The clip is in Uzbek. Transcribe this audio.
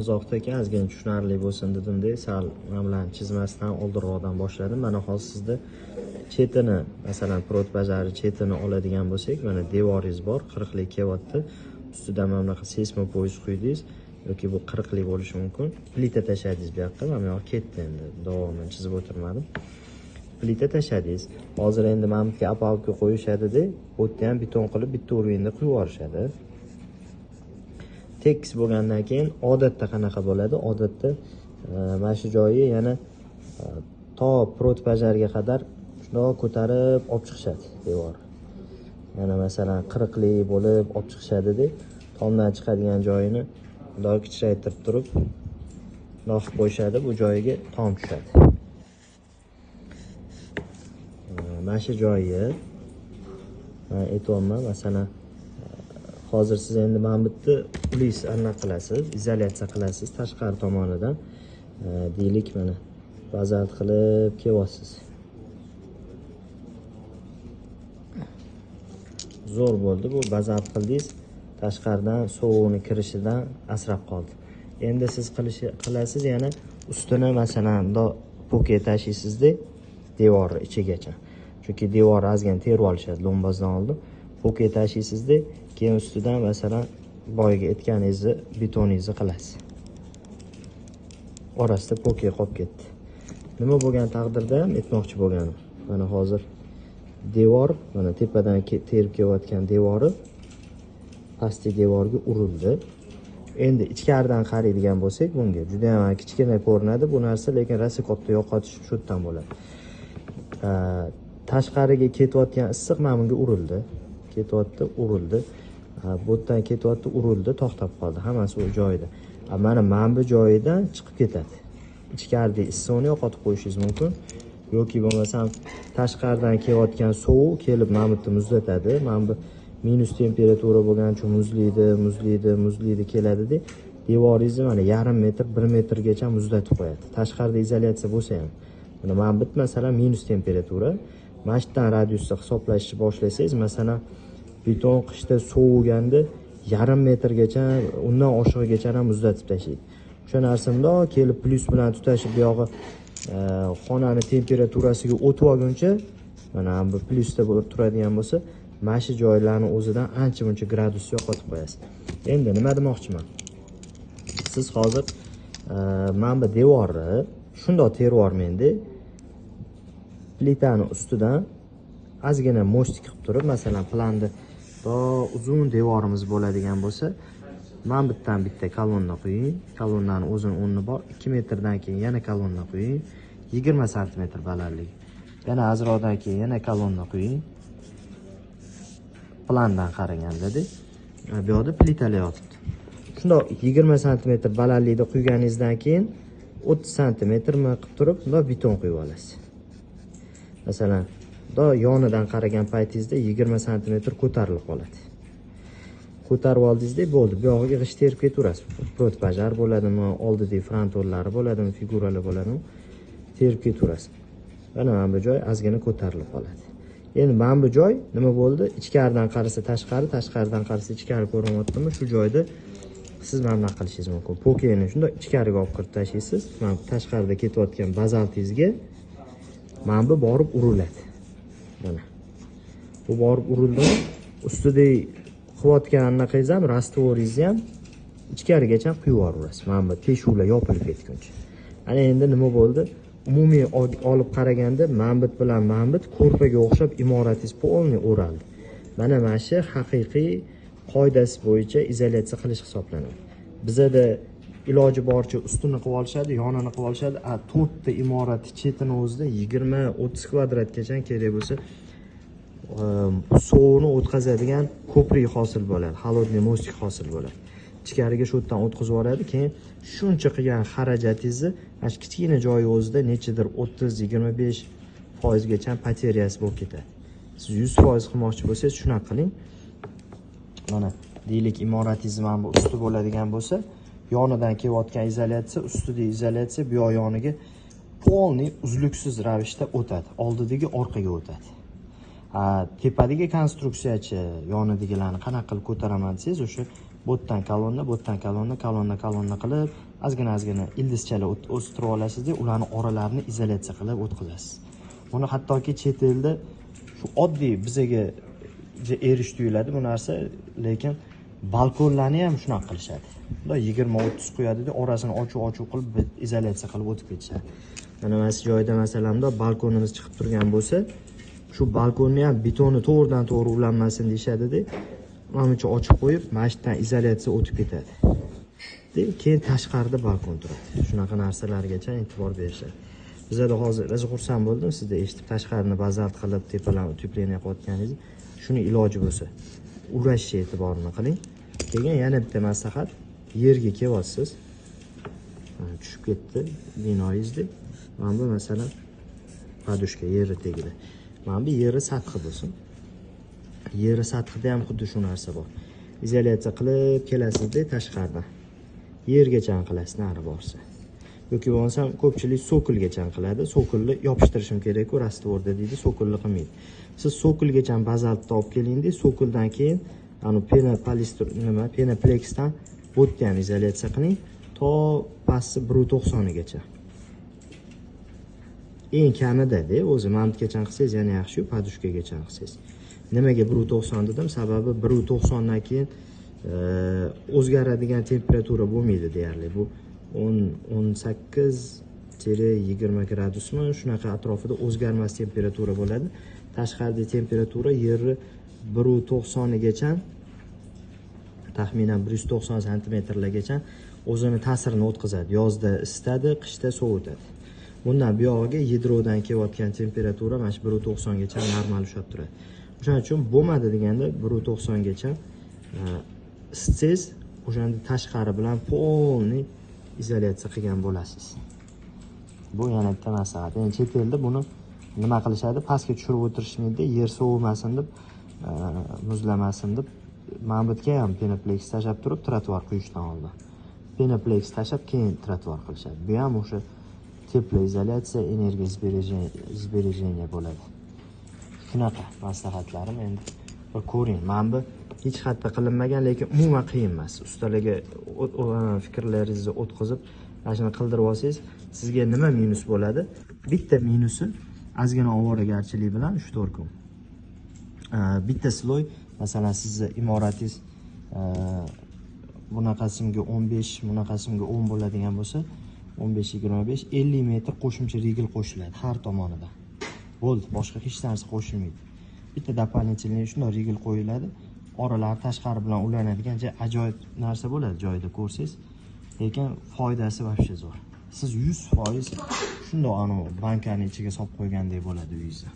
Uzoqda ekan, ozgina tushunarli bo'lsin dedimda, sal men bilan chizmasdan oldinroqdan boshladim. Mana hozir sizda chetini, masalan, prot bajari chetini oladigan bo'lsak, mana devoringiz bor, 40 lik kelyapti. Ustida mana bunaqa seysmopoyz quydingiz yoki bu 40 lik bo'lishi mumkin. Plita tashladingiz bu yoqqa, mana bu yoq ketdi endi. Davomiy chizib o'tirmadim. Plita tashladingiz. Hozir endi mana bunga apalka qo'yishadi-da, bu yerda ham beton qilib bitta urinda quyib yuborishadi. Tekis bo'lgandan keyin odatda qanaqa bo'ladi? Odatda mana shu joyi yana to prot bajariga qadar shundoq ko'tarib olib chiqishadi devor. Yana masalan 40 lik bo'lib olib chiqishadi-da, tomdan chiqadigan joyini bundoq kichraytirib turib bundoq qilib qo'yishadi, bu joyiga tom tushadi. Mana shu joyi men aytayapman, masalan hozir siz endi mana bu yerda plyus anaqa qilasiz, izolyatsiya qilasiz tashqari tomonidan. Deylik mana bazalt qilib kelyapsiz. Zo'r bo'ldi bu, bazalt qildingiz, tashqaridan sovuqning kirishidan asrab qoldi. Endi siz qilasiz yana ustini masalan bundoq poke tashlaysizda devor ichigacha. Chunki devor ozgina terib olishadi lombozdan oldin. Poke tashlaysizda, keyin ustidan masalan boyiga aytganingizni betoningizni qilasiz. Orasida poke qolib ketdi. Nima bo'lgan taqdirda ham aytmoqchi bo'lganim, mana hozir devor, mana tepadan terib kelayotgan devori pastki devorga urildi. Endi ichkaridan qaraydigan bo'lsak, bunga juda ham kichkina ko'rinadi bu narsa, lekin rosa katta yo'qotish shu yerdan bo'ladi. Tashqariga ketayotgan issiq mana bunga urildi. Ketyapti, urildi. Bu yerdan ketyapti, urildi, to'xtab qoldi. Hammasi o'z joyida. Mana bu joyidan chiqib ketadi. Ichkarida issiqni yo'qotib qo'yishingiz mumkin. Yoki bo'lmasam tashqaridan kelayotgan sovuq kelib mana bu yerda muzlatadi. Mana bu minus temperatura bo'lgani uchun muzlaydi keladi-da, devoringizni mana yarim metr, 1 metrgacha muzlatib qo'yadi. Tashqarida izolyatsiya bo'lsa ham. Mana bu masalan minus temperatura. Mana shu yerdan radiusni hisoblashni boshlasangiz, masalan beton qishda sovuganda yarim metrgacha, undan oshiqgacha ham muzlatib tashlaydi. O'sha narsa bundoq kelib plyus bilan tutashib bu yog'i xonani temperaturasiga o'tib olguncha, mana bu plyusda bo'lib turadigan bo'lsa, mana shu joylarning o'zidan ancha-muncha gradus yo'qotib qo'yasiz. Endi nima demoqchiman? Siz hozir mana bu devorni shundoq terib yubormangda, plitani ustidan ozgina mostik qilib turib, masalan planda uzun devorimiz bo'ladigan bo'lsa, mana bu yerdan bitta kolonna qo'ying. Kolonnaning o'zining o'rni bor. 2 metrdan keyin yana kolonna qo'ying. 20 sm balandligi. Yana azroqdan keyin yana kolonna qo'ying. Plandan qaraganda-da, bu yerda plitalar yotibdi. Shundoq 20 sm balandlikda quyganingizdan keyin 30 sm qilib turib, bundoq beton quyib olasiz. Masalan, yonidan qaragan paytingizda 20 sm ko'tarilib qoladi. Ko'tarib oldingizda bo'ldi. Bu yog'iga g'isht terib ketaverasiz. Prot bajar bo'ladimi, oldidagi frontollari bo'ladimi, figuralar bo'ladimi, terib ketaverasiz. Mana bu joy ozgina ko'tarilib qoladi. Endi mana bu joy nima bo'ldi? Ichkaridan qarasa tashqari, tashqaridan qarasa ichkari ko'rinyaptimi? Shu joyda siz mana bunaqa qilishingiz mumkin. Pokeni shunday ichkariga olib kirib tashlaysiz. Mana tashqarida ketayotgan bazaltingizga mana bu borib uriladi. Mana. Bu borib urildi. Ustida qilayotgan anaqangiz ham, rastvoringizni ham ichkarigacha quyib yuborasiz. Mana bu teshuvlar yopilib ketguncha. Ana endi nima bo'ldi? Umumiy olib qaraganda manbit bilan manbit ko'rpaga o'xshab imoratingiz polniy o'raldi. Mana shu haqiqiy qoidasi bo'yicha izolyatsiya qilish hisoblanadi. Bizada iloji boricha ustini qilib olishadi, yonini qilib olishadi. 4 ta imorat chetini o'zida 20-30 kvadratgacha kerak bo'lsa, sovuqni o'tkazadigan ko'prik hosil bo'ladi, холодный mostik hosil bo'ladi. Ichkariga shu yerdan o'tkazib yuboradi, keyin shuncha qilgan xarajatingizni mana shu kichkina joyi o'zida nechidir 30-25% gacha poteryasi bo'lib ketadi. Siz 100% qilmoqchi bo'lsangiz shunaqa qiling. Mana deylik imoratingiz mana bu usti bo'ladigan bo'lsa, yonidan kelayotgan izolyatsiya, ustidagi izolyatsiya bu yoniga polniy uzluksiz ravishda o'tadi. Oldidagi orqaga o'tadi. Tepadagi konstruksiyachi yonidagilarni qanaqa qilib ko'taraman desangiz, o'sha botdan kolonna qilib ozgina ildizchalar o'stirib olasizda, ularni oralarini izolyatsiya qilib o'tkazasiz. Buni hattoki chet elda shu oddiy bizaga erish tuyuladi bu narsa, lekin balkonlarni ham shunaqa qilishadi. Bunday 20-30 qo'yadi-da, orasini ochuv qilib izolyatsiya qilib o'tib ketishadi. Mana mana joyda masalan balkonimiz chiqib turgan bo'lsa, shu balkonni ham betoni to'g'ridan-to'g'ri ulanmasin deyshadi-da. Mana buncha ochib qo'yib, mashitdan izolyatsiya o'tib ketadi. Keyin tashqarida balkon turadi. Shunaqa narsalargacha e'tibor berishadi. Bizda hozir xursand bo'ldim sizda eshitib, tashqarini bazalt qilib, teplaniya qilayotganingizni. Shuni iloji bo'lsa, urashga e'tiborini qiling. Keyin yana bitta maslahat, yerga kelyapsiz. Tushib ketdi binoyingizda. Mana bu masalan padushka yeri tegida. Mana bu yeri sathi bo'lsin. Yeri sathida ham xuddi shu narsa bor. Izolyatsiya qilib kelasizda tashqaridan. Yergacha qilasiz nari borsa. Yoki bo'lmasam ko'pchilik sokulgacha qiladi. Sokulni yopishtirishim kerak-ku, rastvorda deydi, sokulni qilmaydi. Siz sokulgacha bazaltni olib keling-da, sokuldan keyin ana penoplexdan bo'tgan izolyatsiya qiling, to pasti 1.90 gacha. Eng kamida-da, o'zi mantgacha qilsangiz yana yaxshi-yu, padushkagacha qilsangiz. Nimaga 1.90 dedim? Sababi 1.90 dan keyin o'zgaradigan temperatura bo'lmaydi deyarli. Bu 18-20 gradusmi, shunaqa atrofida o'zgarmas temperatura bo'ladi. Tashqarida temperatura yerni 1.90 gacha, taxminan 190 santimetrlargacha o'zini ta'sirini o'tkazadi. Yozda isitadi, qishda sovutadi. Bundan buyog'iga yadrodan kelayotgan temperatura mana shu 1.90 gacha normal ushlab turadi. O'shaning uchun bo'lmadi deganda 1.90 gacha isitsangiz, o'shanda tashqari bilan polniy izolyatsiya qilgan bo'lasiz. Bu yana bitta maslahat. Endi chet elda buni nima qilishadi? Pastga tushirib o'tirishmaydi, yer sovimasin deb, muzlamasin deb, mana bu yerga ham penoplex tashab turib, trotuar quyishdan oldin. Penoplex tashab keyin trotuar qilishadi. Bu ham o'sha teplоизоляция, energiya sberejeniya bo'ladi. Shunaqa maslahatlarim endi bir ko'ring. Mana bu hech qayerda qilinmagan, lekin umuman qiyin emas. Ustalarga fikrlaringizni o'tkazib, mana shuni qildirib olsangiz, sizga nima minus bo'ladi? Bitta minusi ozgina ovoragarchilik bilan 3-4 kun. Bitta sloy, masalan, sizni imoratingiz bunaqasimga 15, bunaqasimga 10 bo'ladigan bo'lsa, 15-25, 50 metr qo'shimcha rigel qo'shiladi har tomonidan. Bo'ldi, boshqa hech narsa qo'shilmaydi. Bitta дополнительный shunday rigel qo'yiladi. Oralar tashqari bilan ulanadigan ajoyib narsa bo'ladi joyida ko'rsangiz, lekin foydasi вообще zo'r. Siz 100% shunday bankani ichiga solib qo'ygandek bo'ladi uyingizda.